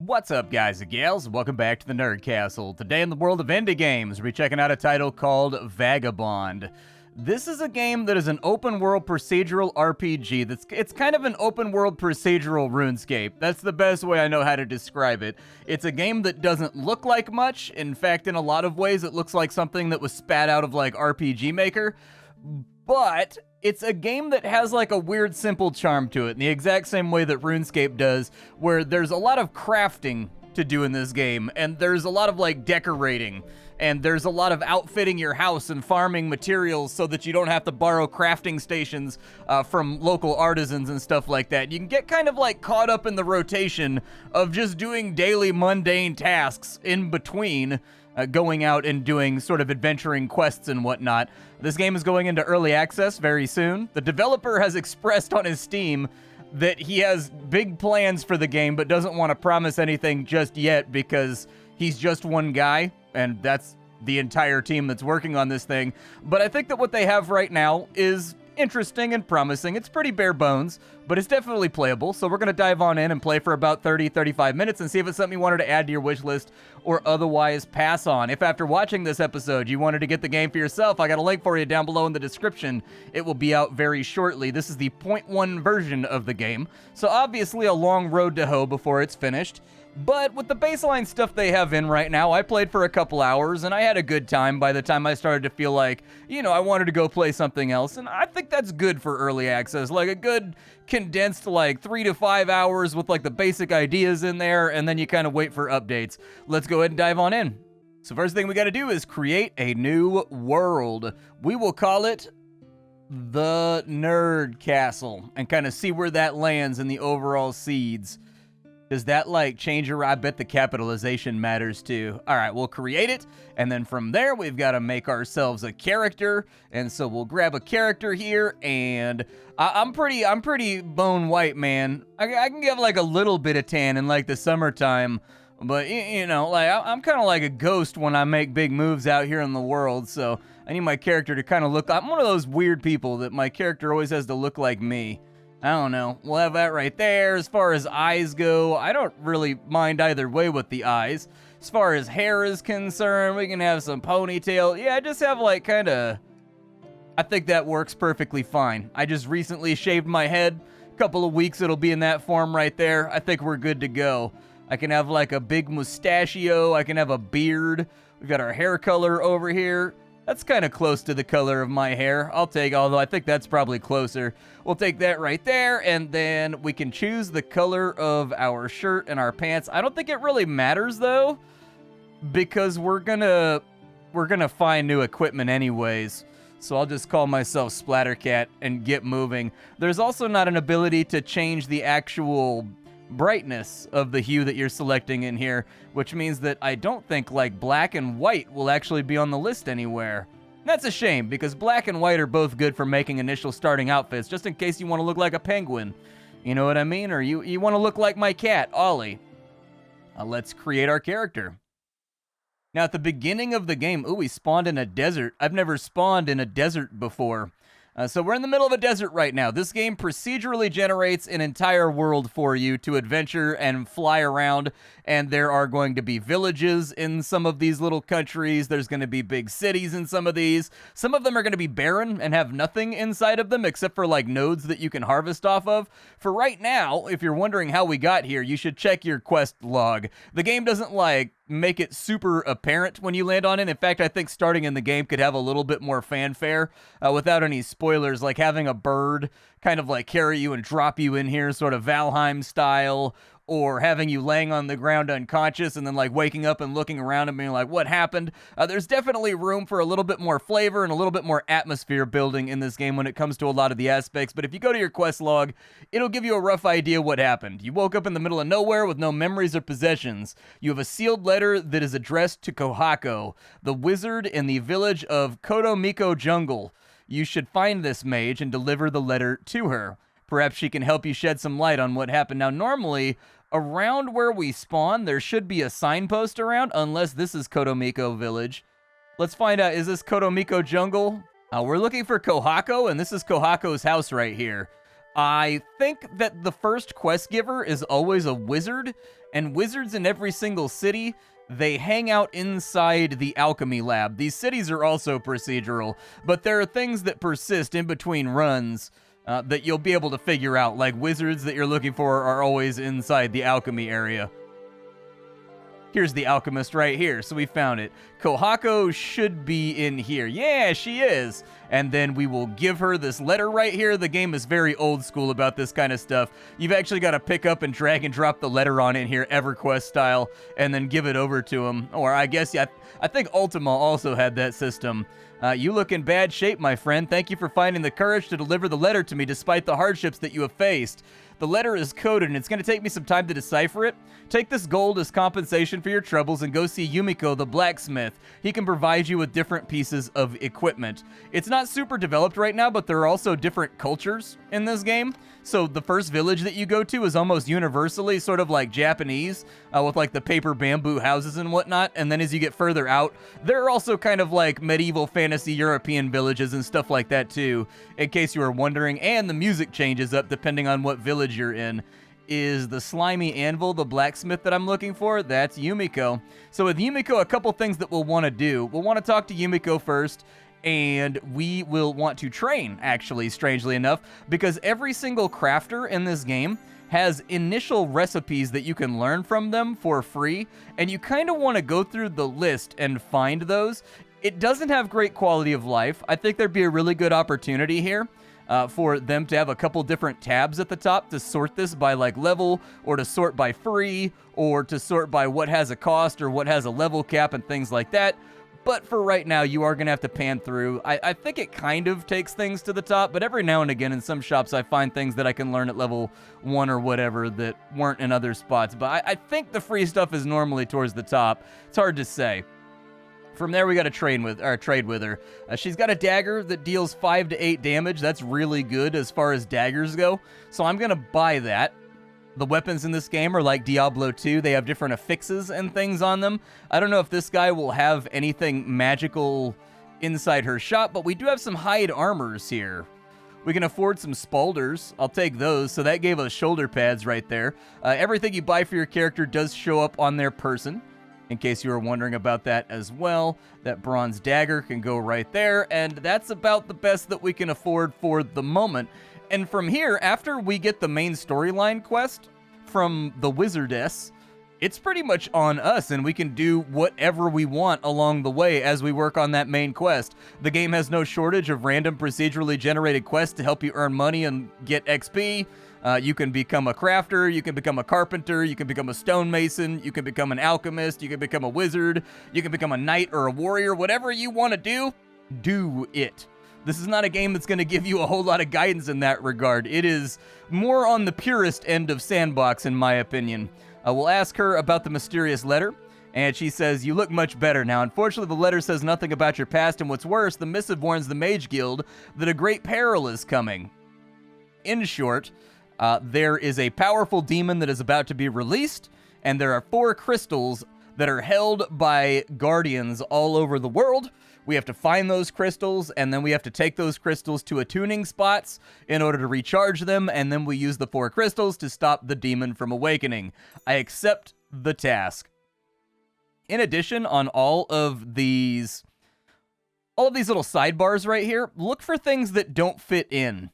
What's up, guys and gals? Welcome back to the Nerd Castle. Today in the world of indie games, we're checking out a title called Vagabond. This is a game that is an open-world procedural RPG. It's kind of an open-world procedural RuneScape. That's the best way I know how to describe it. It's a game that doesn't look like much. In fact, in a lot of ways, it looks like something that was spat out of, like, RPG Maker. But it's a game that has like a weird simple charm to it, in the exact same way that RuneScape does, where there's a lot of crafting to do in this game, and there's a lot of like decorating, and there's a lot of outfitting your house and farming materials so that you don't have to borrow crafting stations from local artisans and stuff like that. You can get kind of like caught up in the rotation of just doing daily mundane tasks in between going out and doing sort of adventuring quests and whatnot. This game is going into early access very soon. The developer has expressed on his Steam that he has big plans for the game, but doesn't want to promise anything just yet because he's just one guy, and that's the entire team that's working on this thing. But I think that what they have right now is interesting and promising. It's pretty bare bones, but it's definitely playable. So we're going to dive on in and play for about 30-35 minutes and see if it's something you wanted to add to your wish list or otherwise pass on. If after watching this episode you wanted to get the game for yourself, I got a link for you down below in the description. It will be out very shortly. This is the 0.1 version of the game, so obviously a long road to hoe before it's finished. But with the baseline stuff they have in right now, I played for a couple hours, and I had a good time by the time I started to feel like, you know, I wanted to go play something else. And I think that's good for early access, like a good condensed, like 3 to 5 hours with like the basic ideas in there, and then you kind of wait for updates. Let's go ahead and dive on in. So first thing we got to do is create a new world. We will call it the Nerd Castle, and kind of see where that lands in the overall seeds. Does that, like, change your... I bet the capitalization matters, too. All right, we'll create it, and then from there, we've got to make ourselves a character, and so we'll grab a character here, and I'm pretty bone white, man. I can give, like, a little bit of tan in, like, the summertime, but, you know, like, I'm kind of like a ghost when I make big moves out here in the world, so I need my character to kind of look... I'm one of those weird people that my character always has to look like me. I don't know. We'll have that right there. As far as eyes go, I don't really mind either way with the eyes. As far as hair is concerned, we can have some ponytail. Yeah, just have like kind of... I think that works perfectly fine. I just recently shaved my head. A couple of weeks it'll be in that form right there. I think we're good to go. I can have like a big mustachio. I can have a beard. We've got our hair color over here. That's kind of close to the color of my hair. I'll take, although I think that's probably closer. We'll take that right there, and then we can choose the color of our shirt and our pants. I don't think it really matters, though, because we're gonna find new equipment anyways. So I'll just call myself Splattercat and get moving. There's also not an ability to change the actual brightness of the hue that you're selecting in here, which means that I don't think like black and white will actually be on the list anywhere. That's a shame, because black and white are both good for making initial starting outfits, just in case you want to look like a penguin. You know what I mean? Or you want to look like my cat, Ollie. Let's create our character. Now at the beginning of the game, ooh, we spawned in a desert. I've never spawned in a desert before. So we're in the middle of a desert right now. This game procedurally generates an entire world for you to adventure and fly around, and there are going to be villages in some of these little countries. There's going to be big cities in some of these. Some of them are going to be barren and have nothing inside of them except for like nodes that you can harvest off of. For right now, if you're wondering how we got here, you should check your quest log. The game doesn't like make it super apparent when you land on it. In fact, I think starting in the game could have a little bit more fanfare without any spoilers, like having a bird kind of like carry you and drop you in here, sort of Valheim style, or having you laying on the ground unconscious and then like waking up and looking around and being like, what happened? There's definitely room for a little bit more flavor and a little bit more atmosphere building in this game when it comes to a lot of the aspects. But if you go to your quest log, it'll give you a rough idea what happened. You woke up in the middle of nowhere with no memories or possessions. You have a sealed letter that is addressed to Kohako, the wizard in the village of Kotomiko Jungle. You should find this mage and deliver the letter to her. Perhaps she can help you shed some light on what happened. Now, normally, around where we spawn, there should be a signpost around, unless this is Kotomiko Village. Let's find out, is this Kotomiko Jungle? We're looking for Kohako, and this is Kohako's house right here. I think that the first quest giver is always a wizard, and wizards in every single city, they hang out inside the alchemy lab. These cities are also procedural, but there are things that persist in between runs that you'll be able to figure out, like wizards that you're looking for are always inside the alchemy area. Here's the Alchemist right here, so we found it. Kohako should be in here. Yeah, she is. And then we will give her this letter right here. The game is very old school about this kind of stuff. You've actually got to pick up and drag and drop the letter on in here, EverQuest style, and then give it over to him. Or I guess, yeah, I think Ultima also had that system. You look in bad shape, my friend. Thank you for finding the courage to deliver the letter to me despite the hardships that you have faced. The letter is coded, and it's going to take me some time to decipher it. Take this gold as compensation for your troubles and go see Yumiko, the blacksmith. He can provide you with different pieces of equipment. It's not super developed right now, but there are also different cultures in this game. So the first village that you go to is almost universally sort of like Japanese, with like the paper bamboo houses and whatnot. And then as you get further out, there are also kind of like medieval fantasy European villages and stuff like that too, in case you were wondering. And the music changes up depending on what village you're in. Is the slimy anvil the blacksmith that I'm looking for? That's Yumiko. So with Yumiko, a couple things that we'll want to do. We'll want to talk to Yumiko first, and we will want to train, actually, strangely enough, because every single crafter in this game has initial recipes that you can learn from them for free, and you kind of want to go through the list and find those. It doesn't have great quality of life. I think there'd be a really good opportunity here for them to have a couple different tabs at the top to sort this by like level, or to sort by free, or to sort by what has a cost or what has a level cap and things like that. But for right now, you are going to have to pan through. I think it kind of takes things to the top, but every now and again in some shops I find things that I can learn at level 1 or whatever that weren't in other spots. But I think the free stuff is normally towards the top. It's hard to say. From there, we got to trade with her. She's got a dagger that deals 5 to 8 damage. That's really good as far as daggers go. So I'm going to buy that. The weapons in this game are like Diablo 2. They have different affixes and things on them. I don't know if this guy will have anything magical inside her shop, but we do have some hide armors here. We can afford some spalders. I'll take those. So that gave us shoulder pads right there. Everything you buy for your character does show up on their person, in case you were wondering about that as well. That bronze dagger can go right there, and that's about the best that we can afford for the moment. And from here, after we get the main storyline quest from the wizardess, it's pretty much on us, and we can do whatever we want along the way as we work on that main quest. The game has no shortage of random procedurally generated quests to help you earn money and get XP. You can become a crafter, you can become a carpenter, you can become a stonemason, you can become an alchemist, you can become a wizard, you can become a knight or a warrior. Whatever you want to do it. This is not a game that's going to give you a whole lot of guidance in that regard. It is more on the purest end of sandbox, in my opinion. We'll ask her about the mysterious letter, and she says, "You look much better now. Unfortunately, the letter says nothing about your past, and what's worse, the missive warns the Mage Guild that a great peril is coming. In short, there is a powerful demon that is about to be released, and there are 4 crystals that are held by guardians all over the world. We have to find those crystals, and then we have to take those crystals to attuning spots in order to recharge them, and then we use the 4 crystals to stop the demon from awakening. I accept the task." In addition, on all of these little sidebars right here, look for things that don't fit in.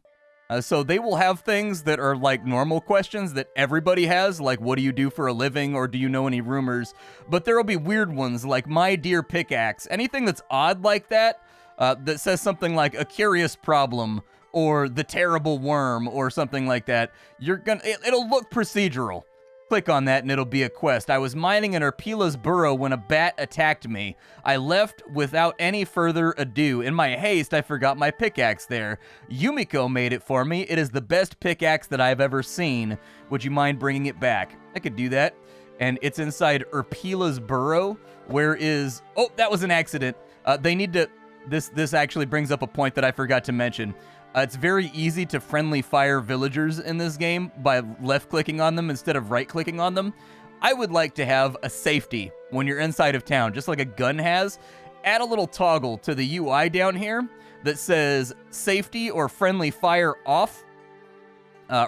So they will have things that are like normal questions that everybody has, like what do you do for a living, or do you know any rumors? But there will be weird ones like my dear pickaxe. Anything that's odd like that, that says something like a curious problem or the terrible worm or something like that, it'll look procedural. Click on that and it'll be a quest. I was mining in Erpila's burrow when a bat attacked me. I left without any further ado. In my haste, I forgot my pickaxe there. Yumiko made it for me. It is the best pickaxe that I've ever seen. Would you mind bringing it back? I could do that. And it's inside Erpila's burrow. Where is... Oh, that was an accident. They need to... This actually brings up a point that I forgot to mention. It's very easy to friendly fire villagers in this game by left-clicking on them instead of right-clicking on them. I would like to have a safety when you're inside of town, just like a gun has. Add a little toggle to the UI down here that says safety or friendly fire off.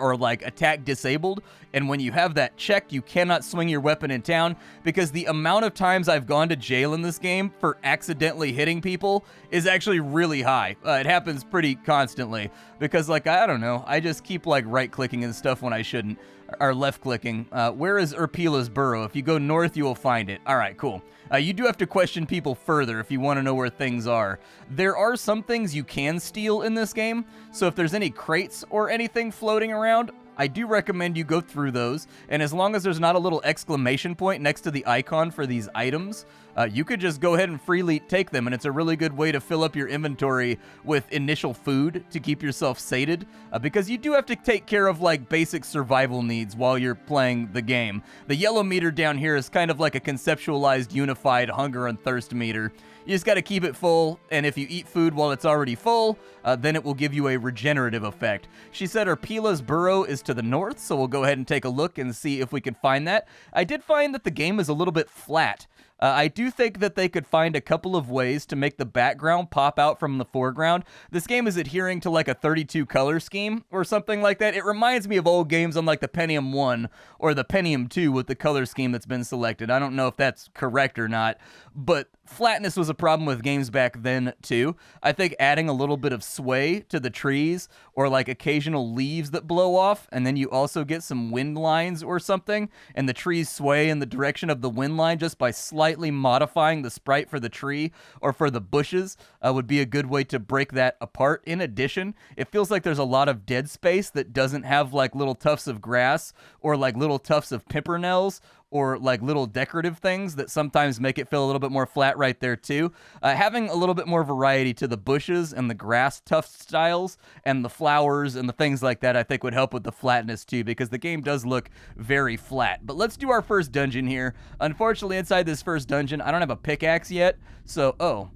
or like attack disabled, and when you have that checked, you cannot swing your weapon in town, because the amount of times I've gone to jail in this game for accidentally hitting people is actually really high. It happens pretty constantly, because like, I don't know, I just keep like right-clicking and stuff when I shouldn't, or left-clicking. Where is Urpila's Burrow? If you go north, you will find it. All right, cool. You do have to question people further if you want to know where things are. There are some things you can steal in this game, so if there's any crates or anything floating around, I do recommend you go through those, and as long as there's not a little exclamation point next to the icon for these items, you could just go ahead and freely take them, and it's a really good way to fill up your inventory with initial food to keep yourself sated, because you do have to take care of like basic survival needs while you're playing the game. The yellow meter down here is kind of like a conceptualized unified hunger and thirst meter. You just got to keep it full, and if you eat food while it's already full, then it will give you a regenerative effect. She said Urpila's Burrow is to the north, so we'll go ahead and take a look and see if we can find that. I did find that the game is a little bit flat. I do think that they could find a couple of ways to make the background pop out from the foreground. This game is adhering to like a 32 color scheme or something like that. It reminds me of old games on like the Pentium 1 or the Pentium 2 with the color scheme that's been selected. I don't know if that's correct or not, but flatness was a problem with games back then too. I think adding a little bit of sway to the trees, or like occasional leaves that blow off, and then you also get some wind lines or something, and the trees sway in the direction of the wind line just by slightly modifying the sprite for the tree or for the bushes, would be a good way to break that apart. In addition, it feels like there's a lot of dead space that doesn't have like little tufts of grass or like little tufts of pimpernels or like little decorative things that sometimes make it feel a little bit more flat right there too. Having a little bit more variety to the bushes and the grass tuft styles and the flowers and the things like that, I think would help with the flatness too, because the game does look very flat. But let's do our first dungeon here. Unfortunately, inside this first dungeon, I don't have a pickaxe yet, so,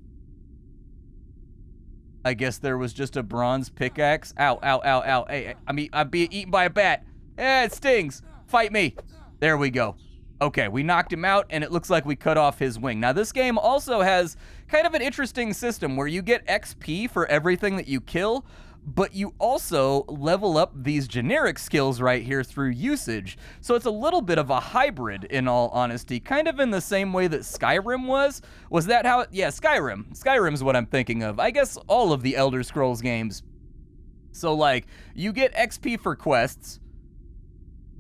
I guess there was just a bronze pickaxe. Ow, ow, ow, ow. Hey, I'm being eaten by a bat. It stings. Fight me. There we go. Okay, we knocked him out, and it looks like we cut off his wing. Now, this game also has kind of an interesting system where you get XP for everything that you kill, but you also level up these generic skills right here through usage. So it's a little bit of a hybrid, in all honesty, kind of in the same way that Skyrim was. Was that how? Yeah, Skyrim. Skyrim's what I'm thinking of. I guess all of the Elder Scrolls games. So, like, you get XP for quests,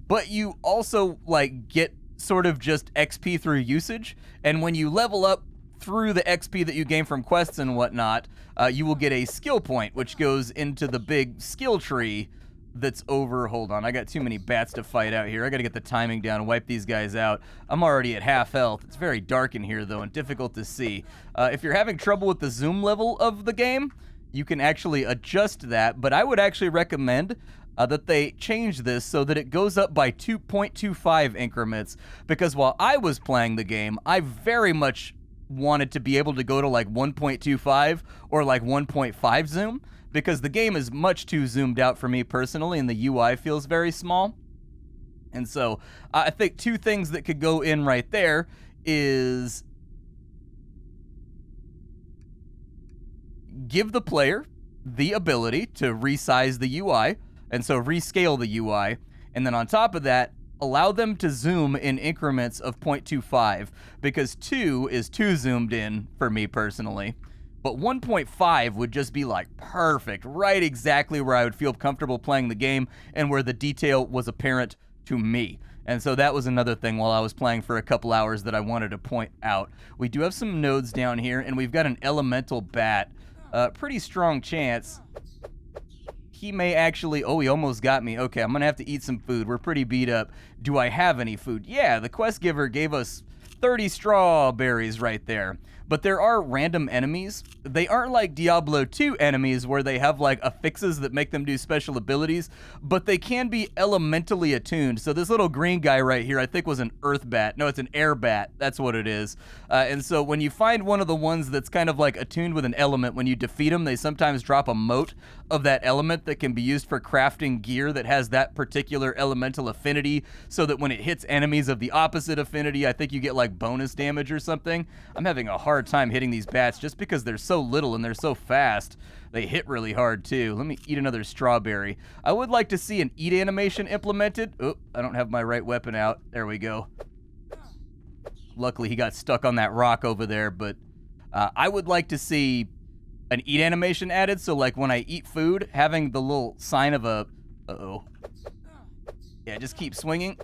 but you also, like, get sort of just XP through usage, and when you level up through the XP that you gain from quests and whatnot, you will get a skill point, which goes into the big skill tree that's over. Hold on, I got too many bats to fight out here. I gotta get the timing down and wipe these guys out. I'm already at half health. It's very dark in here though and difficult to see. If you're having trouble with the zoom level of the game, you can actually adjust that, but I would actually recommend that they change this so that it goes up by 2.25 increments, because while I was playing the game, I very much wanted to be able to go to like 1.25 or like 1.5 zoom, because the game is much too zoomed out for me personally, and the UI feels very small. And so I think two things that could go in right there is give the player the ability to resize the UI, and so rescale the UI, and then on top of that, allow them to zoom in increments of 0.25, because 2 is too zoomed in for me personally. But 1.5 would just be like perfect, right exactly where I would feel comfortable playing the game and where the detail was apparent to me. And so that was another thing while I was playing for a couple hours that I wanted to point out. We do have some nodes down here, and we've got an elemental bat. Pretty strong chance he may actually... Oh, he almost got me. Okay, I'm gonna have to eat some food. We're pretty beat up. Do I have any food? Yeah, the quest giver gave us 30 strawberries right there. But there are random enemies. They aren't like Diablo 2 enemies where they have like affixes that make them do special abilities, but they can be elementally attuned. So this little green guy right here, I think was an earth bat. No, it's an air bat. That's what it is. And so when you find one of the ones that's kind of like attuned with an element, when you defeat them, they sometimes drop a mote of that element that can be used for crafting gear that has that particular elemental affinity, so that when it hits enemies of the opposite affinity, I think you get like like bonus damage or something. I'm having a hard time hitting these bats just because they're so little and they're so fast. They hit really hard too. Let me eat another strawberry. I would like to see an eat animation implemented. Oh, I don't have my right weapon out. There we go. Luckily he got stuck on that rock over there, but I would like to see an eat animation added, so like when I eat food, having the little sign of a... Uh-oh. Yeah, just keep swinging.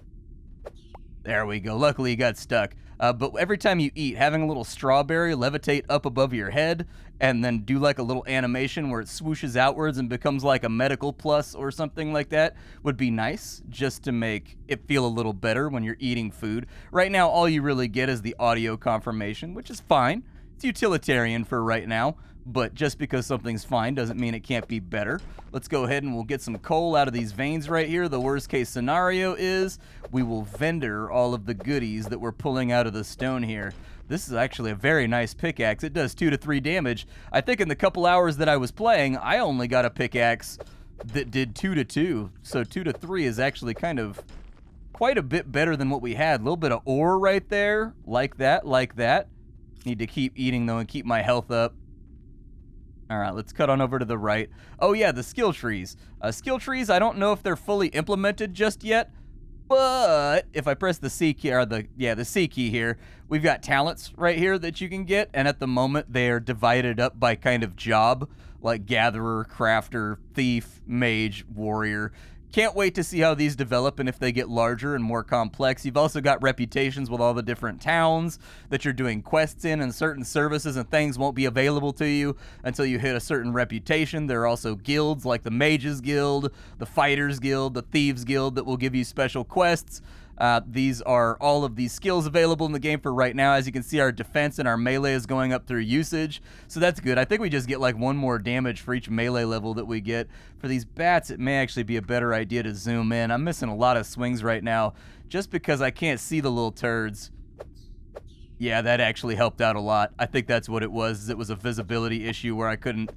There we go. Luckily he got stuck. But every time you eat, having a little strawberry levitate up above your head and then do like a little animation where it swooshes outwards and becomes like a medical plus or something like that would be nice, just to make it feel a little better when you're eating food. Right now, all you really get is the audio confirmation, which is fine. It's utilitarian for right now, but just because something's fine doesn't mean it can't be better. Let's go ahead and we'll get some coal out of these veins right here. The worst case scenario is we will vendor all of the goodies that we're pulling out of the stone here. This is actually a very nice pickaxe. It does 2 to 3 damage. I think in the couple hours that I was playing, I only got a pickaxe that did 2 to 2. So 2 to 3 is actually kind of quite a bit better than what we had. A little bit of ore right there, like that, like that. Need to keep eating though and keep my health up. All right, let's cut on over to the right. Oh yeah, the skill trees. Skill trees, I don't know if they're fully implemented just yet, but if I press the C key, or the C key here, we've got talents right here that you can get, and at the moment they are divided up by kind of job, like gatherer, crafter, thief, mage, warrior. Can't wait to see how these develop and if they get larger and more complex. You've also got reputations with all the different towns that you're doing quests in, and certain services and things won't be available to you until you hit a certain reputation. There are also guilds like the Mages Guild, the Fighters Guild, the Thieves Guild that will give you special quests. These are all of these skills available in the game for right now. As you can see, our defense and our melee is going up through usage, so that's good. I think we just get like 1 more damage for each melee level that we get. For these bats, it may actually be a better idea to zoom in. I'm missing a lot of swings right now just because I can't see the little turds. Yeah, that actually helped out a lot. I think that's what it was. It was a visibility issue where I couldn't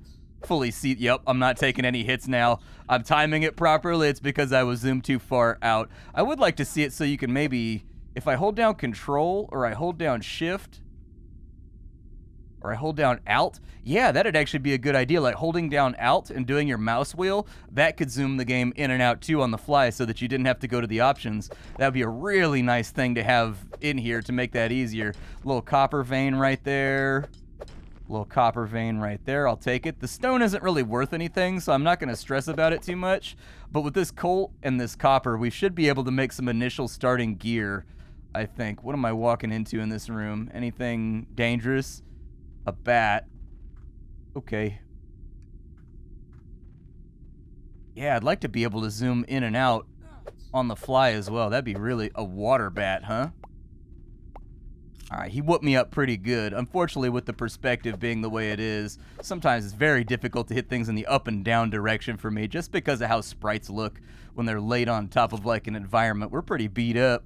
fully see. Yep, I'm not taking any hits now. I'm timing it properly. It's because I was zoomed too far out. I would like to see it so you can maybe, if I hold down Control or I hold down Shift or I hold down Alt, yeah, that'd actually be a good idea. Like holding down Alt and doing your mouse wheel, that could zoom the game in and out too on the fly so that you didn't have to go to the options. That'd be a really nice thing to have in here to make that easier. A little copper vein right there. Little copper vein right there. I'll take it. The stone isn't really worth anything, so I'm not going to stress about it too much. But with this coal and this copper, we should be able to make some initial starting gear, I think. What am I walking into in this room? Anything dangerous? A bat. Okay. Yeah, I'd like to be able to zoom in and out on the fly as well. That'd be really a water bat, huh? All right, he whooped me up pretty good. Unfortunately, with the perspective being the way it is, sometimes it's very difficult to hit things in the up and down direction for me just because of how sprites look when they're laid on top of like an environment. We're pretty beat up.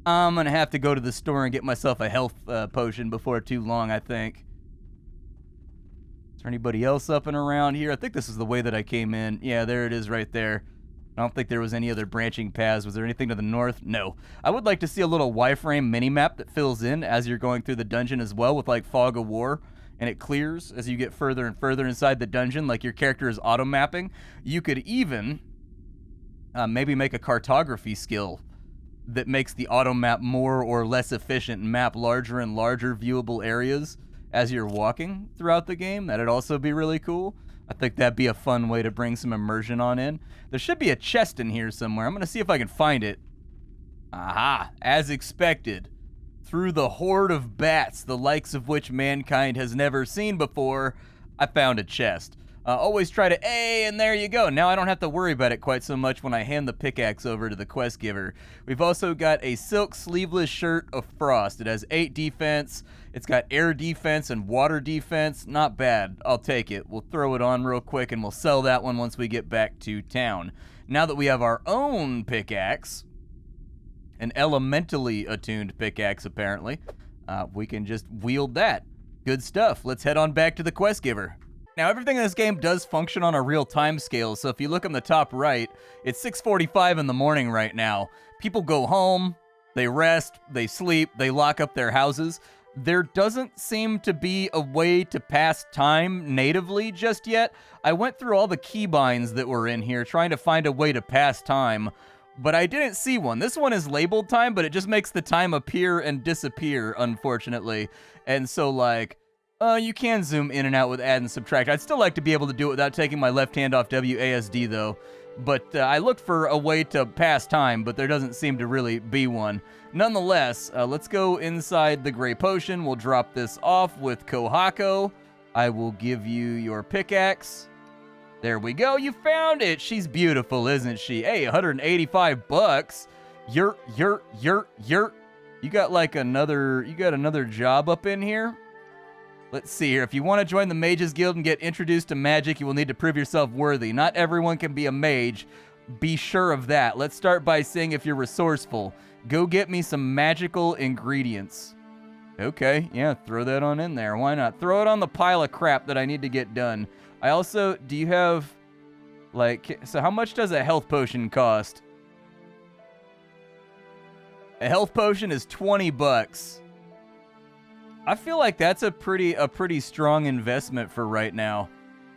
I'm going to have to go to the store and get myself a health potion before too long, I think. Is there anybody else up and around here? I think this is the way that I came in. Yeah, there it is right there. I don't think there was any other branching paths. Was there anything to the north? No. I would like to see a little wireframe mini-map that fills in as you're going through the dungeon as well with like Fog of War, and it clears as you get further and further inside the dungeon, like your character is auto-mapping. You could even maybe make a cartography skill that makes the auto-map more or less efficient and map larger and larger viewable areas as you're walking throughout the game. That'd also be really cool. I think that'd be a fun way to bring some immersion on in. There should be a chest in here somewhere. I'm going to see if I can find it. Aha! As expected. Through the horde of bats, the likes of which mankind has never seen before, I found a chest. Always try to, and there you go. Now I don't have to worry about it quite so much when I hand the pickaxe over to the quest giver. We've also got a silk sleeveless shirt of frost. It has 8 defense. It's got air defense and water defense. Not bad. I'll take it. We'll throw it on real quick and we'll sell that one once we get back to town. Now that we have our own pickaxe, an elementally attuned pickaxe apparently, we can just wield that. Good stuff. Let's head on back to the quest giver. Now, everything in this game does function on a real time scale, so if you look on the top right, it's 6:45 in the morning right now. People go home, They rest, they sleep, they lock up their houses. There doesn't seem to be a way to pass time natively just yet. I went through all the keybinds that were in here trying to find a way to pass time, but I didn't see one. This one is labeled time, but it just makes the time appear and disappear, unfortunately. And so, like, you can zoom in and out with add and subtract. I'd still like to be able to do it without taking my left hand off WASD, though. But I looked for a way to pass time, but there doesn't seem to really be one. Nonetheless, let's go inside the gray potion. We'll drop this off with Kohako. I will give you your pickaxe. There we go. You found it. She's beautiful, isn't she? Hey, 185 bucks. You got like another job up in here? Let's see here. If you want to join the Mages Guild and get introduced to magic, you will need to prove yourself worthy. Not everyone can be a mage. Be sure of that. Let's start by seeing if you're resourceful. Go get me some magical ingredients. Okay, yeah, throw that on in there. Why not? Throw it on the pile of crap that I need to get done. I also, do you have, like, so how much does a health potion cost? A health potion is 20 bucks. I feel like that's a pretty strong investment for right now,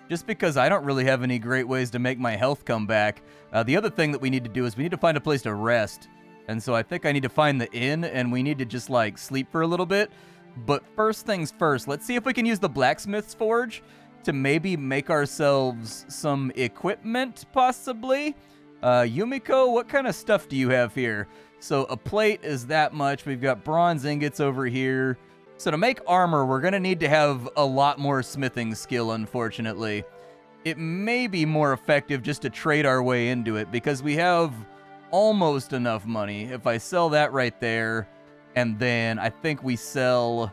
just because I don't really have any great ways to make my health come back. The other thing that we need to do is we need to find a place to rest, and so I think I need to find the inn, and we need to just like sleep for a little bit. But first things first, let's see if we can use the blacksmith's forge to maybe make ourselves some equipment, possibly. Yumiko, what kind of stuff do you have here? So a plate is that much. We've got bronze ingots over here. So to make armor, we're going to need to have a lot more smithing skill, unfortunately. It may be more effective just to trade our way into it, because we have almost enough money. If I sell that right there, and then I think we sell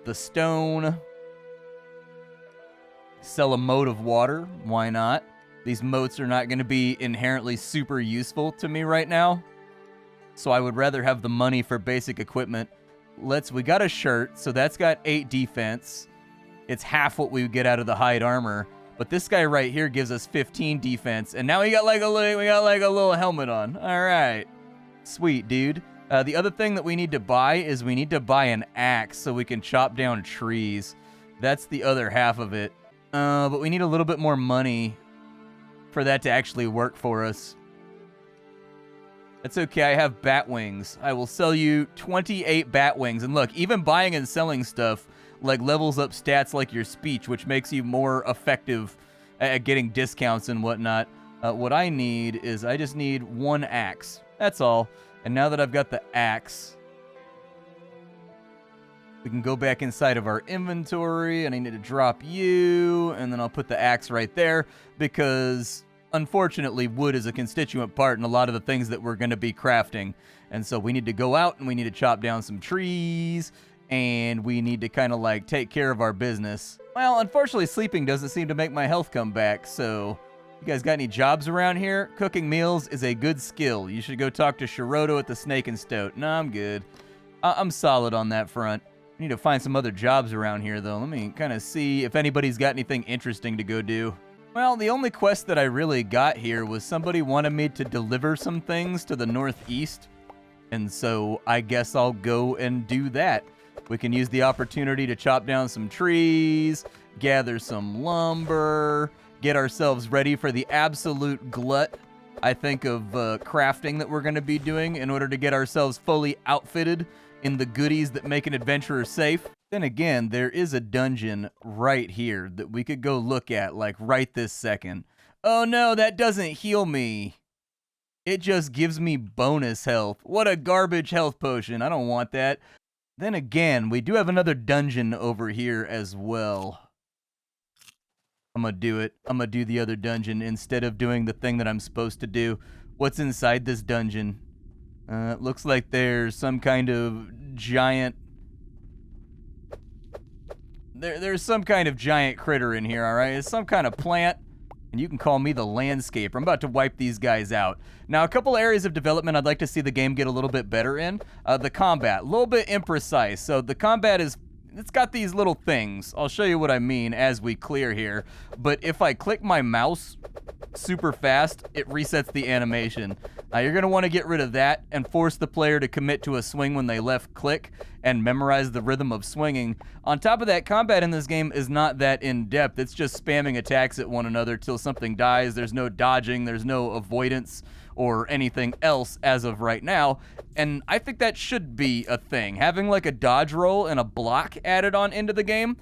the stone, sell a moat of water, why not? These moats are not going to be inherently super useful to me right now, so I would rather have the money for basic equipment. We got a shirt, so that's got 8 defense. It's half what we would get out of the hide armor. But this guy right here gives us 15 defense, and now we got like a little helmet on. All right, sweet, dude. The other thing that we need to buy is we need to buy an axe so we can chop down trees. That's the other half of it. But we need a little bit more money for that to actually work for us. That's okay, I have bat wings. I will sell you 28 bat wings. And look, even buying and selling stuff like levels up stats like your speech, which makes you more effective at getting discounts and whatnot. What I need is I just need 1 axe. That's all. And now that I've got the axe, we can go back inside of our inventory, and I need to drop you, and then I'll put the axe right there, because unfortunately, wood is a constituent part in a lot of the things that we're going to be crafting. And so we need to go out and we need to chop down some trees, and we need to kind of like take care of our business. Well, unfortunately, sleeping doesn't seem to make my health come back. So you guys got any jobs around here? Cooking meals is a good skill. You should go talk to Shiroto at the Snake and Stoat. No, I'm good. I'm solid on that front. I need to find some other jobs around here, though. Let me kind of see if anybody's got anything interesting to go do. Well, the only quest that I really got here was somebody wanted me to deliver some things to the northeast, and so I guess I'll go and do that. We can use the opportunity to chop down some trees, gather some lumber, get ourselves ready for the absolute glut, I think, of crafting that we're going to be doing in order to get ourselves fully outfitted in the goodies that make an adventurer safe. Then again, there is a dungeon right here that we could go look at, like right this second. Oh no, that doesn't heal me. It just gives me bonus health. What a garbage health potion. I don't want that. Then again, we do have another dungeon over here as well. I'm gonna do it. I'm gonna do the other dungeon instead of doing the thing that I'm supposed to do. What's inside this dungeon? It looks like there's some kind of giant... There's some kind of giant critter in here, all right? It's some kind of plant, and you can call me the landscaper. I'm about to wipe these guys out. Now, a couple areas of development I'd like to see the game get a little bit better in. The combat, a little bit imprecise. So the combat is it's got these little things. I'll show you what I mean as we clear here. But if I click my mouse super fast, it resets the animation. You're going to want to get rid of that and force the player to commit to a swing when they left click and memorize the rhythm of swinging. On top of that, combat in this game is not that in-depth. It's just spamming attacks at one another till something dies. There's no dodging, there's no avoidance or anything else as of right now, and I think that should be a thing. Having like a dodge roll and a block added on into the game,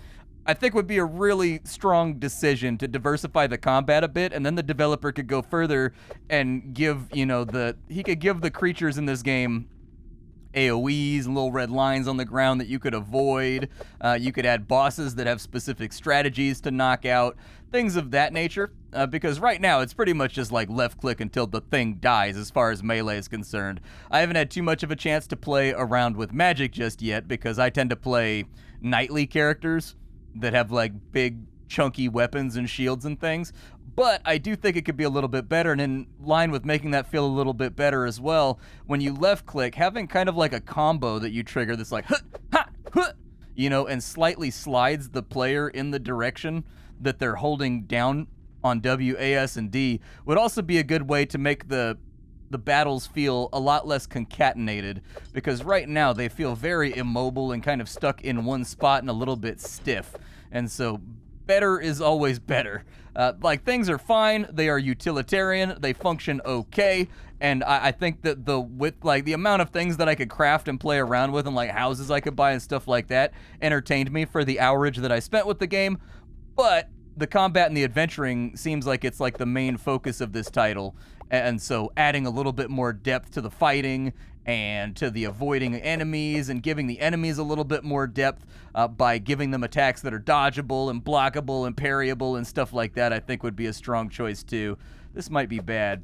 I think would be a really strong decision to diversify the combat a bit, and then the developer could go further and give, he could give the creatures in this game AoEs and little red lines on the ground that you could avoid. You could add bosses that have specific strategies to knock out, things of that nature. Because right now it's pretty much just like left click until the thing dies as far as melee is concerned. I haven't had too much of a chance to play around with magic just yet because I tend to play knightly characters that have like big chunky weapons and shields and things. But I do think it could be a little bit better, and in line with making that feel a little bit better as well, when you left click, having kind of like a combo that you trigger that's like, and slightly slides the player in the direction that they're holding down on W, A, S, and D would also be a good way to make the battles feel a lot less concatenated, because right now they feel very immobile and kind of stuck in one spot and a little bit stiff. And so better is always better. Things are fine, they are utilitarian, they function okay, and I think that the amount of things that I could craft and play around with and like houses I could buy and stuff like that entertained me for the hourage that I spent with the game. But the combat and the adventuring seems like it's like the main focus of this title, and so adding a little bit more depth to the fighting and to the avoiding enemies and giving the enemies a little bit more depth by giving them attacks that are dodgeable and blockable and parryable and stuff like that, I think would be a strong choice too. This might be bad.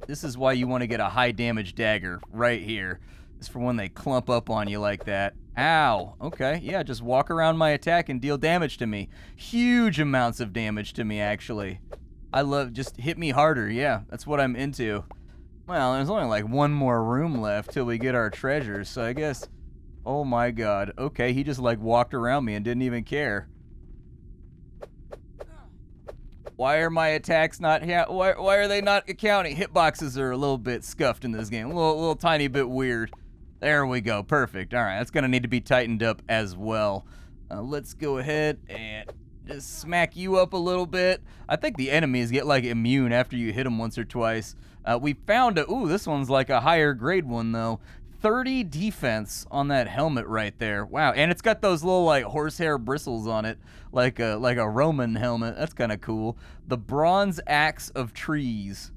This is why you want to get a high damage dagger right here. It's for when they clump up on you like that. Ow. Okay, yeah, just walk around my attack and deal damage to me. Huge amounts of damage to me, actually. I love, just hit me harder. Yeah, that's what I'm into. Well, there's only like one more room left till we get our treasures, so I guess... Oh my god. Okay, he just like walked around me and didn't even care. Why are my attacks not... Why are they not accounting? Hitboxes are a little bit scuffed in this game. A little tiny bit weird. There we go. Perfect. All right, that's going to need to be tightened up as well. Let's go ahead and just smack you up a little bit. I think the enemies get like immune after you hit them once or twice. We found a... Ooh, this one's like a higher grade one, though. 30 defense on that helmet right there. Wow, and it's got those little like horsehair bristles on it, like a Roman helmet. That's kind of cool. The Bronze Axe of Trees.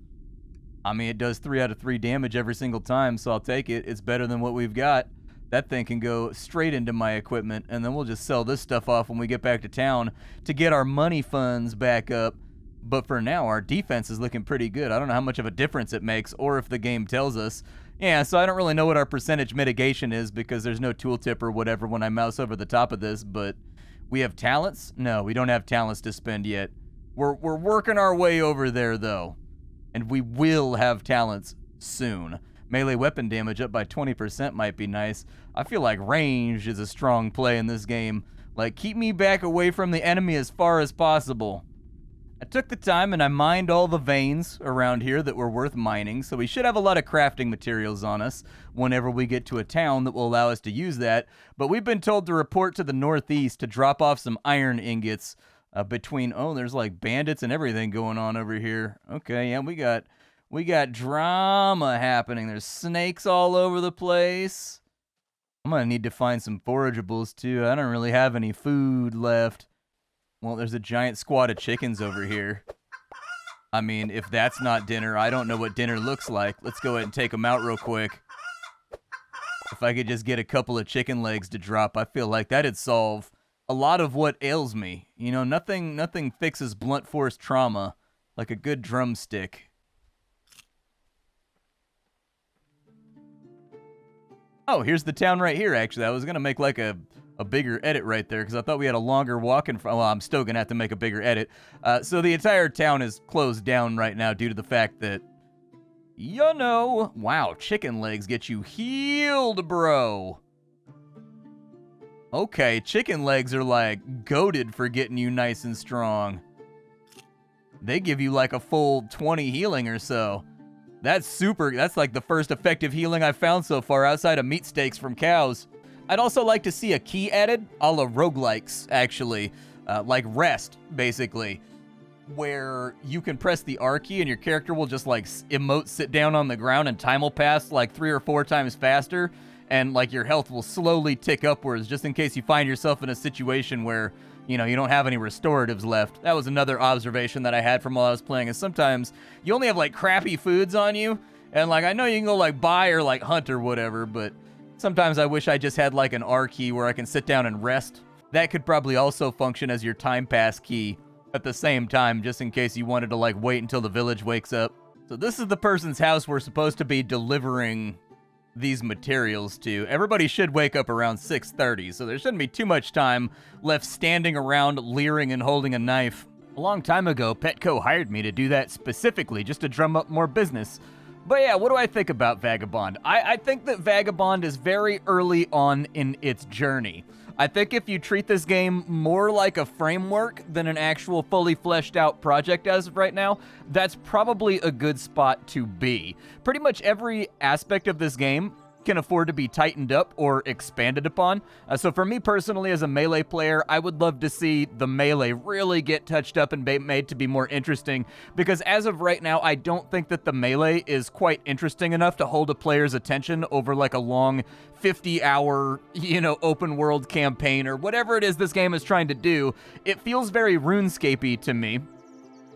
I mean, it does 3 out of 3 damage every single time, so I'll take it. It's better than what we've got. That thing can go straight into my equipment, and then we'll just sell this stuff off when we get back to town to get our money funds back up. But for now, our defense is looking pretty good. I don't know how much of a difference it makes, or if the game tells us. Yeah, so I don't really know what our percentage mitigation is because there's no tooltip or whatever when I mouse over the top of this, but we have talents? No, we don't have talents to spend yet. We're working our way over there, though. And we will have talents soon. Melee weapon damage up by 20% might be nice. I feel like range is a strong play in this game. Like, keep me back away from the enemy as far as possible. I took the time and I mined all the veins around here that were worth mining, so we should have a lot of crafting materials on us whenever we get to a town that will allow us to use that. But we've been told to report to the northeast to drop off some iron ingots between... Oh, there's like bandits and everything going on over here. Okay, yeah, we got drama happening. There's snakes all over the place. I'm gonna need to find some forageables too. I don't really have any food left. Well, there's a giant squad of chickens over here. I mean, if that's not dinner, I don't know what dinner looks like. Let's go ahead and take them out real quick. If I could just get a couple of chicken legs to drop, I feel like that'd solve a lot of what ails me. You know, nothing fixes blunt force trauma like a good drumstick. Oh, here's the town right here, actually. I was going to make like a bigger edit right there because I thought we had a longer walk in front. Well, I'm still going to have to make a bigger edit. So the entire town is closed down right now due to the fact that, you know, wow, chicken legs get you healed, bro. Okay, chicken legs are like goated for getting you nice and strong. They give you like a full 20 healing or so. That's super. That's like the first effective healing I've found so far outside of meat steaks from cows. I'd also like to see a key added, a la roguelikes, actually. Like rest, basically. Where you can press the R key and your character will just like emote sit down on the ground and time will pass like 3 or 4 times faster. And like your health will slowly tick upwards just in case you find yourself in a situation where, you know, you don't have any restoratives left. That was another observation that I had from while I was playing, is sometimes you only have like crappy foods on you, and like I know you can go like buy or like hunt or whatever, but sometimes I wish I just had like an R key where I can sit down and rest. That could probably also function as your time pass key at the same time, just in case you wanted to like wait until the village wakes up. So this is the person's house we're supposed to be delivering these materials to. Everybody should wake up around 6:30, so there shouldn't be too much time left standing around leering and holding a knife. A long time ago, Petco hired me to do that specifically just to drum up more business. But yeah, what do I think about Vagabond? I think that Vagabond is very early on in its journey. I think if you treat this game more like a framework than an actual fully fleshed out project as of right now, that's probably a good spot to be. Pretty much every aspect of this game can afford to be tightened up or expanded upon. So for me personally, as a melee player, I would love to see the melee really get touched up and made to be more interesting, because as of right now, I don't think that the melee is quite interesting enough to hold a player's attention over like a long 50-hour, open world campaign or whatever it is this game is trying to do. It feels very RuneScape-y to me,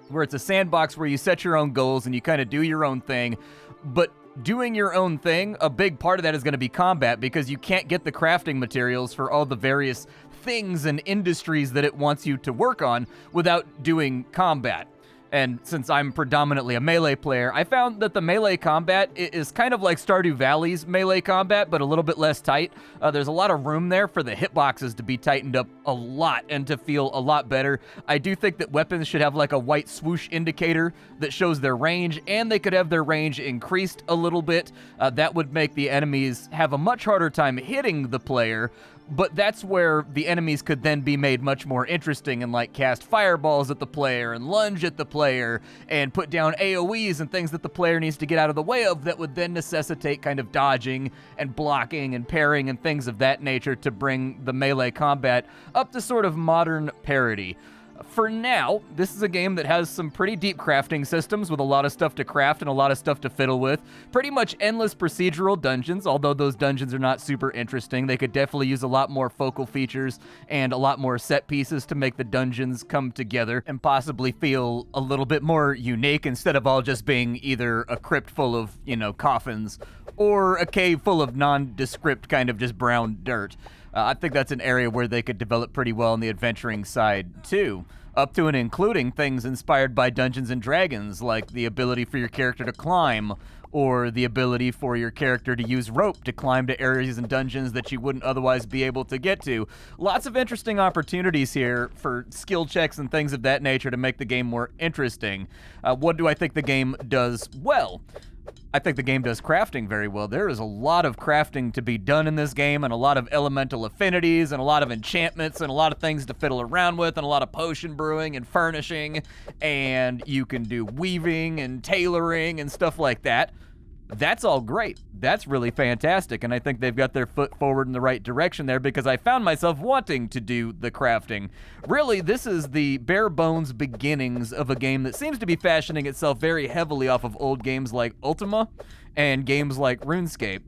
where it's a sandbox where you set your own goals and you kind of do your own thing, but doing your own thing, a big part of that is going to be combat, because you can't get the crafting materials for all the various things and industries that it wants you to work on without doing combat. And since I'm predominantly a melee player, I found that the melee combat is kind of like Stardew Valley's melee combat, but a little bit less tight. There's a lot of room there for the hitboxes to be tightened up a lot and to feel a lot better. I do think that weapons should have like a white swoosh indicator that shows their range, and they could have their range increased a little bit. That would make the enemies have a much harder time hitting the player. But that's where the enemies could then be made much more interesting and like cast fireballs at the player and lunge at the player and put down AoEs and things that the player needs to get out of the way of, that would then necessitate kind of dodging and blocking and parrying and things of that nature to bring the melee combat up to sort of modern parity. For now, this is a game that has some pretty deep crafting systems with a lot of stuff to craft and a lot of stuff to fiddle with. Pretty much endless procedural dungeons, although those dungeons are not super interesting. They could definitely use a lot more focal features and a lot more set pieces to make the dungeons come together and possibly feel a little bit more unique, instead of all just being either a crypt full of, coffins or a cave full of nondescript kind of just brown dirt. I think that's an area where they could develop pretty well on the adventuring side, too. Up to and including things inspired by Dungeons & Dragons, like the ability for your character to climb, or the ability for your character to use rope to climb to areas and dungeons that you wouldn't otherwise be able to get to. Lots of interesting opportunities here for skill checks and things of that nature to make the game more interesting. What do I think the game does well? I think the game does crafting very well. There is a lot of crafting to be done in this game, and a lot of elemental affinities, and a lot of enchantments, and a lot of things to fiddle around with, and a lot of potion brewing and furnishing, and you can do weaving and tailoring and stuff like that. That's all great. That's really fantastic, and I think they've got their foot forward in the right direction there, because I found myself wanting to do the crafting. Really, this is the bare bones beginnings of a game that seems to be fashioning itself very heavily off of old games like Ultima and games like RuneScape.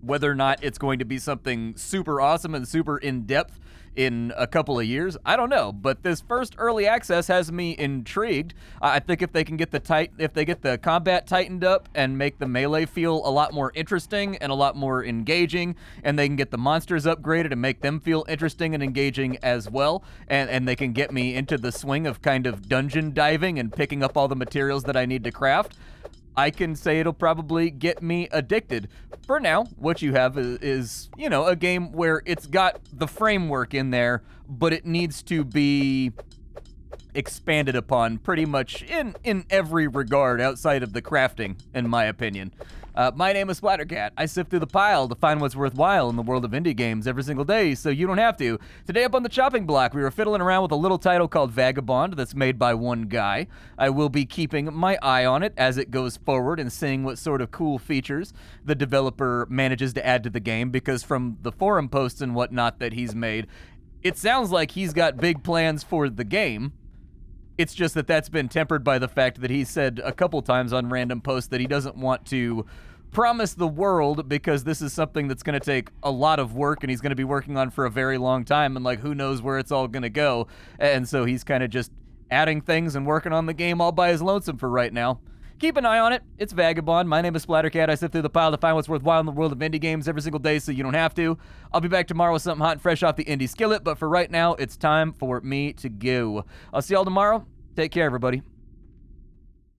Whether or not it's going to be something super awesome and super in-depth in a couple of years, I don't know, but this first early access has me intrigued. I think if they can get the combat tightened up and make the melee feel a lot more interesting and a lot more engaging, and they can get the monsters upgraded and make them feel interesting and engaging as well, and they can get me into the swing of kind of dungeon diving and picking up all the materials that I need to craft, I can say it'll probably get me addicted. For now, what you have is a game where it's got the framework in there, but it needs to be expanded upon pretty much in every regard outside of the crafting, in my opinion. My name is Splattercat. I sift through the pile to find what's worthwhile in the world of indie games every single day, so you don't have to. Today up on the chopping block, we were fiddling around with a little title called Vagabond that's made by one guy. I will be keeping my eye on it as it goes forward and seeing what sort of cool features the developer manages to add to the game, because from the forum posts and whatnot that he's made, it sounds like he's got big plans for the game. It's just that that's been tempered by the fact that he said a couple times on random posts that he doesn't want to promise the world, because this is something that's going to take a lot of work and he's going to be working on for a very long time, and like who knows where it's all going to go. And so he's kind of just adding things and working on the game all by his lonesome for right now. Keep an eye on it. It's Vagabond. My name is Splattercat. I sift through the pile to find what's worthwhile in the world of indie games every single day, so you don't have to. I'll be back tomorrow with something hot and fresh off the indie skillet, but for right now, it's time for me to go. I'll see y'all tomorrow. Take care, everybody.